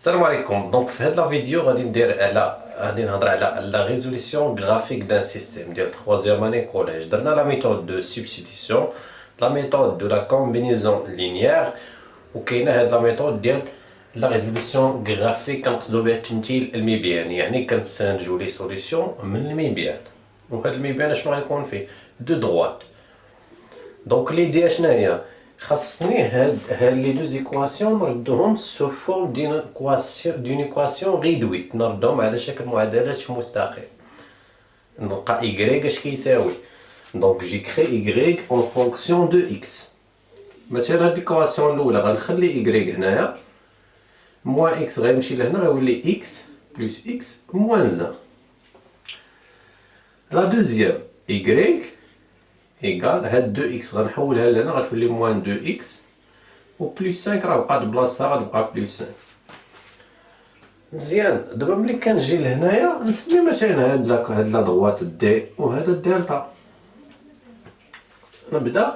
السلام عليكم. دونك في هاد لا فيديو غادي نهضر على لا ريزوليسيون غرافيك دان سيستيم ديال 3 اني كوليج. درنا لا ميثود دو سبستيتيسيون، لا ميثود دو لا كومبينيزون لينيير، وكاينه هاد لا ميثود ديال لا ريزوليسيون غرافيك كنقصدو بها التمثيل المبياني، يعني كنستنتجو لي سوليسيون من المبيان. وهاد المبيان شنو غيكون فيه؟ دو دروات. دونك ليديا شناهي؟ خاصني هاد لي دو زيكواسيون نردهم سو فورم دون ايكواسيون ريدويت، نردهم على شكل معادلات مستقيم. نلقى y اش كيساوي، دونك جي كري y اون فونكسيون دو x. مثلا هاد ليكواسيون الاولى غنخلي y هنايا، موان x غيمشي لهنا غيولي x بلس x موان 1. لا دوزيام y ايكال هاد 2 اكس غنحولها لهنا غتولي موان 2 اكس، و بلس 5 راه بقات بلاصتها غتبقى بلس 5. مزيان. دابا ملي كنجي لهنايا نسمي مثلا هاد لا دغوات دي وهذا الدلتا. نبدا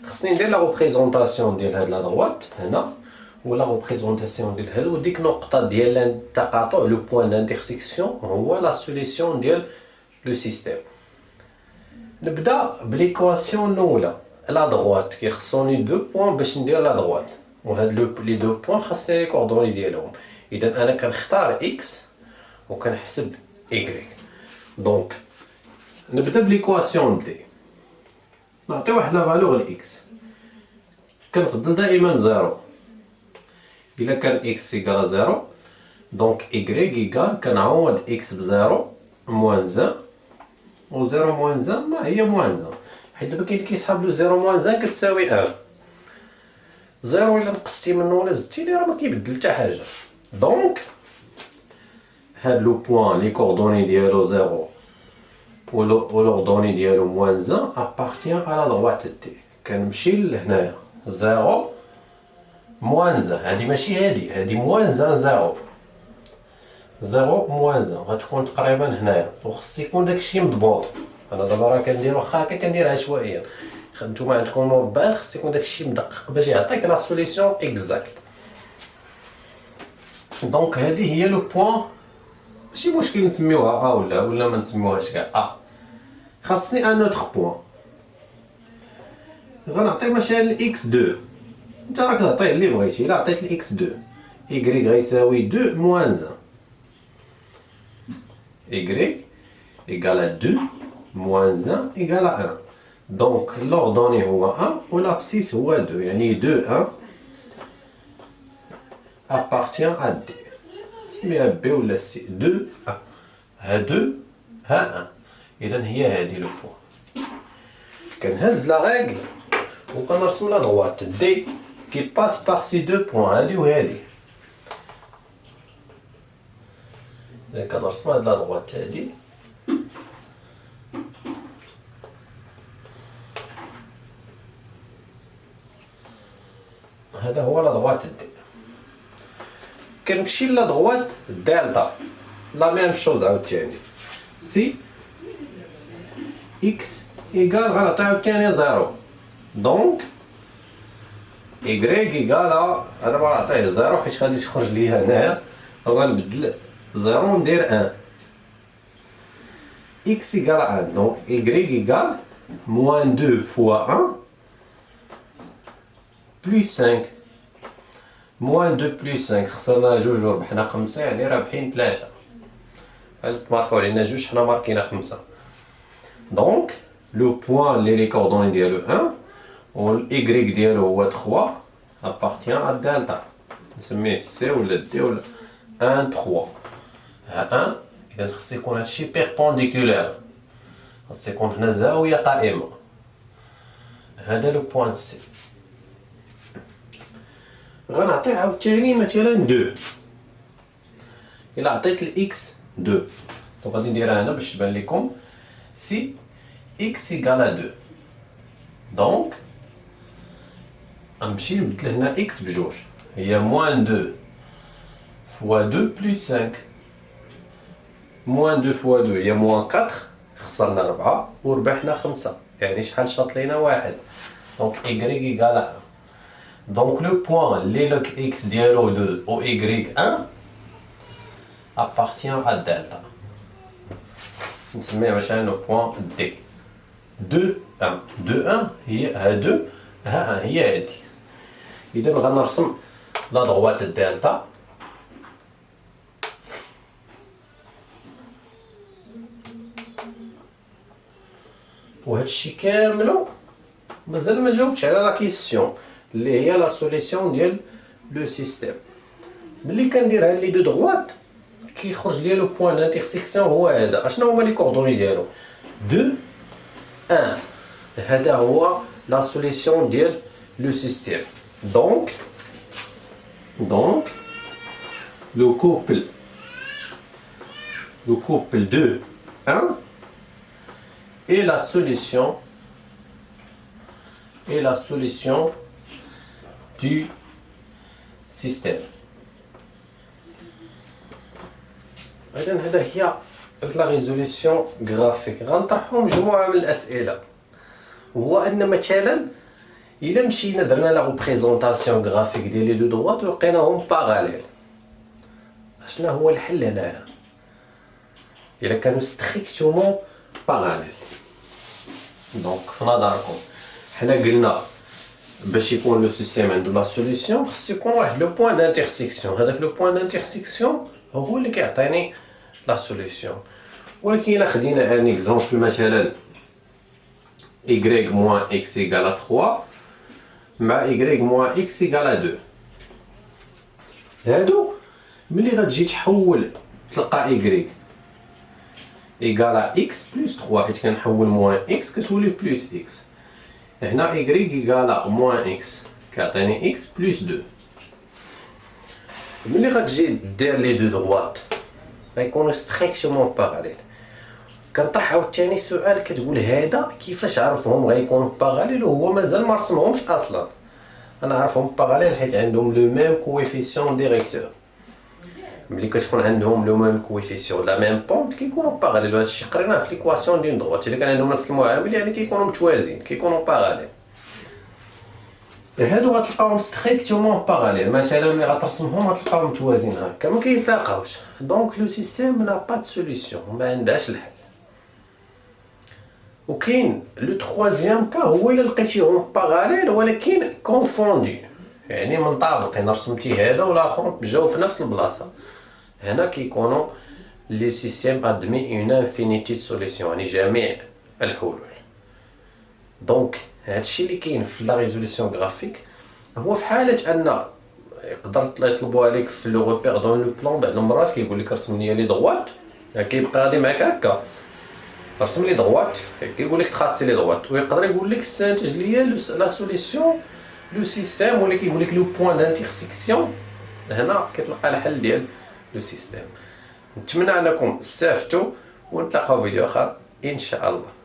خصني ندير لا ريبريزونطاسيون ديال هاد لا دغوات هنا، ولا ريبريزونطاسيون ديال هادو، وديك النقطه ديال التقاطع لو بوين دانترسيكسيون هو لا سوليسيون ديال لو سيستيم. نبدا بليكواسيون الاولى. لا دغوات كيخصوني دو بوين باش ندير لا دغوات، وهاد لي دو بوين خاصني لي كوردوني ديالهم. اذا انا كنختار اكس وكنحسب ايكغيك. دونك نبدا بليكواسيون دي، نعطي واحد لا فالور لاكس، كنفضل دائما زيرو. الا كان اكس ايكال زيرو دونك ايكغيك ايكال كنعوض اكس بزيرو موان زان، و 0 موان زان ما هي موان زان، حيت دابا كاين اللي كيسحاب له 0 موان زان كتساوي 1. زيرو الا نقصتي منه ولا زدتي ليه راه ما كيبدل حتى حاجه. دونك هاد لو بوين لي كوردوني ديالو 0 و لوردوني ديالو موان زان ابارتيان على دروات دي. كنمشي لهنايا 0 موان زان، هادي ماشي هادي موان زان 0 0 موان زان غتكون تقريبا هنايا، وخص يكون داكشي مضبوط. انا دابا راه كندير واخا هكا كندير عشوائيا، نتوما عندكم مربع خص يكون داكشي مدقق باش يعطيك لا سوليسيون اكزاكت. دونك هذه هي لو بوين، ماشي مشكل نسميوها ا ولا ما نسميوهاش كاع ا. خاصني ان اوتر بوين غنعطي مثلا اكس 2، انت راك تعطيه اللي بغيتي. الا عطيت الاكس 2 y غيساوي 2 موان زان، y égale à 2 moins 1 égale à 1. Donc l'ordonnée هو 1 و l'abscisse هو 2، يعني 2 1 appartient à D. نسميها B ولا C. 2 1 ها 2 ها 1. إذا هي هادي لو بوين. كنهز لا ريغل و كنرسم لا دغوات D qui passe par ces deux points، هادي و هادي. إذا كنرسم هاد لا دغوات هادي، هذا هو لا دغوات دي. كنمشي لا دغوات دلتا، لا ميم شوز عاوتاني. سي اكس ايكال غنعطي عاوتاني زيرو، دونك ايكغيك ايكال انا ما نعطيه زيرو حيت غادي تخرج لي هنايا، غنبدل زيرو ندير 1. اكس ايكال 1 دونك ايكغيك ايكال موان 2 فوا 1 بلس 5. موان 2 بلس 5 خسرنا جوج وربحنا 5، يعني رابحين 3. تماركو علينا جوج حنا ماركينا 5. دونك لو بوين لي كوردوني ديالو 1 و الايكغيك ديالو هو 3 ابارتيان ا دلتا، نسميه سي ولا دي ولا 1 3 ها 1. اذا خص يكون هادشي بيربونديكولير، خص يكون هنا زاويه قائمه. هذا لو بوين سي. غنعطيه عاوتاني مثلا 2. الا عطيت الاكس 2 دونك غادي نديرها هنا باش تبان لكم. سي اكس ايكال 2 دونك غنمشي نبدل هنا اكس بجوج، هي موان 2 فوا 2 بلس 5. موان 2 فوا 2 هي موان 4، خسرنا 4 وربحنا 5، يعني شحال شاط لينا 1. دونك y ايكال 1. Donc le point le x dialo de au y1 appartient à delta. نسميه مثلا le point D 2 1 2 1 هي ها 2 ها هي هادي. إذا غنرسم لا droite دلتا وهاد الشيء كاملو مازال ما جاوبتش على لا كيسيون اللي هي لا سوليسيون ديال لو سيستيم. ملي كندير هاد لي دو دغوات كيخرج ليا لو بوين دانترسيكسيون هو هذا. اشنو هما لي كوردوني ديالو 2 1. هذا هو لا سوليسيون ديال لو سيستيم. دونك le couple 2 1 est la solution du système. إذن هذا هي لا ريزوليسيون غرافيك. غنطرحو مجموعة من الأسئلة. هو أن مثلا إلا مشينا درنا لا ريبريزونطاسيون غرافيك ديال لي دو دروات ولقيناهم باراليل، اشنا هو الحل هنايا؟ إلا كانوا ستريكتومون باراليل. دونك في نظركم حنا قلنا باش يكون لو سيستيم عنده لا سوليسيون خص يكون واحد لو بوين دانترسيكسيون. هذاك لو بوين دانترسيكسيون هو اللي كيعطيني لا سوليسيون. ولكن الا خدينا ان اكزومبل مثلا y moins x égale à 3 مع y moins x égale à 2. هادو ملي غتجي تحول تلقى y égale à x plus 3 حيت كنحول moins x كتولي plus x. هنا y égale à moins x كيعطيني x plus 2. ملي غتجي دير لي دو دغوات غيكونوا ستريكتومون باراليل. كنطرح عاوتاني سؤال كتقول هذا كيفاش عرفهم غيكونوا باراليل وهو مازال ما رسمهمش اصلا. انا عارفهم باراليل حيت عندهم لو ميم كويفيسيون ديريكتور. ملي كتكون عندهم لو ميم كويفيسيون لا ميم بونت كيكونوا باراليل. وهذا الشيء قريناه في ليكواسيون ديال دغوات. الا كان عندهم نفس المعامل يعني كيكونوا متوازيين كيكونوا باراليل. هادو غتلقاهم ستريكتومون باراليل. مثلا ملي غترسمهم غتلقاهم متوازيين هكا ما كيتلاقاوش. دونك لو سيستيم نا با دو سوليسيون ما عندهاش الحل. وكاين لو تروازيام كا هو الا لقيتيهم باراليل ولكن كونفوندي يعني منطابقين. رسمتي هذا والاخر جاو في نفس البلاصه. هنا كيكونوا لي سيستيم ادمي اون انفينيتي دو سوليسيون يعني جميع الحلول. دونك هادشي اللي كاين في لا ريزوليسيون غرافيك. هو في حاله ان يقدر يطلبوها لك في لو روبير دون لو بلان بعض المرات كيقول لك رسم لي دغوات كيبقى غادي معاك هكا رسم لي دغوات كيقول لك تخاصي لي دغوات. ويقدر يقول لك استنتج لي لا سوليسيون لو سيستيم ولا كيقول لك لو بوين دانترسيكسيون. هنا كتلقى الحل ديال لو سيستيم. نتمنى انكم استفدتوا ونتلاقاو فيديو اخر ان شاء الله.